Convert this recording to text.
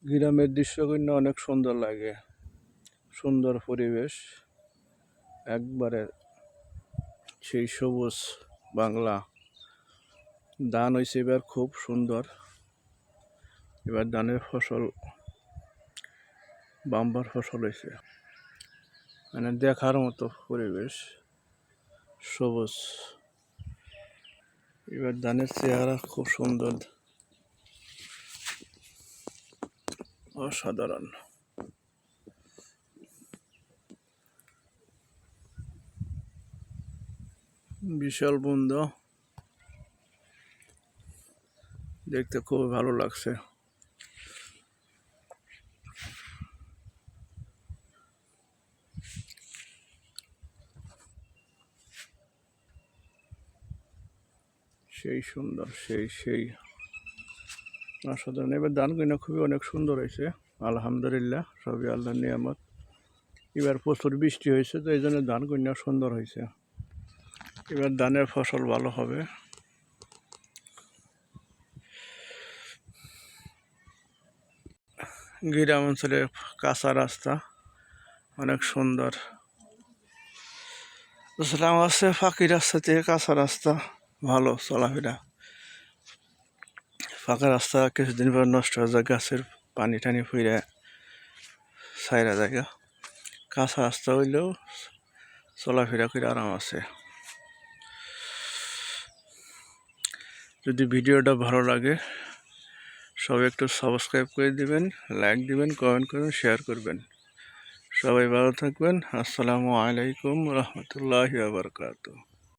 গ্রামের দৃশ্য কিন্তু অনেক সুন্দর লাগে। সুন্দর পরিবেশ, একবারে সেই সবুজ বাংলা। ধান হয়েছে এবার খুব সুন্দর। এবার ধানের ফসল বাম্পার ফসল হয়েছে, মানে দেখার মতো পরিবেশ, সবুজ। এবার ধানের চেহারা খুব সুন্দর, অসাধারণ। বিশাল বন্ধ, দেখতে খুব ভালো লাগছে। সেই সুন্দর, সেই অসাধারণ। এবার ধান কিনা খুবই অনেক সুন্দর হয়েছে, আলহামদুলিল্লাহ, সবই আল্লাহর নিয়ামত। এবার প্রচুর বৃষ্টি হয়েছে, তো এই জন্য ধান কিনা সুন্দর হয়েছে। এবার ধানের ফসল ভালো হবে। গ্রাম অঞ্চলে কাঁচা রাস্তা অনেক সুন্দর। বুঝলাম আছে ফাঁকি রাস্তা থেকে কাঁচা রাস্তা ভালো চলাফেরা। ফাঁকা রাস্তা কিছুদিন পর নষ্ট হয়ে যায়, গাছের পানি টানি ফুইরে ছাইরা জায়গা। কাঁচা রাস্তা হইলেও চলাফেরা করে আরাম আছে। যদি ভিডিওটা ভালো লাগে সবাই একটু সাবস্ক্রাইব করে দিবেন, লাইক দিবেন, কমেন্ট করবেন, শেয়ার করবেন। সবাই ভালো থাকবেন। আসসালামু আলাইকুম রহমতুল্লাহি ওয়া বারাকাতুহু।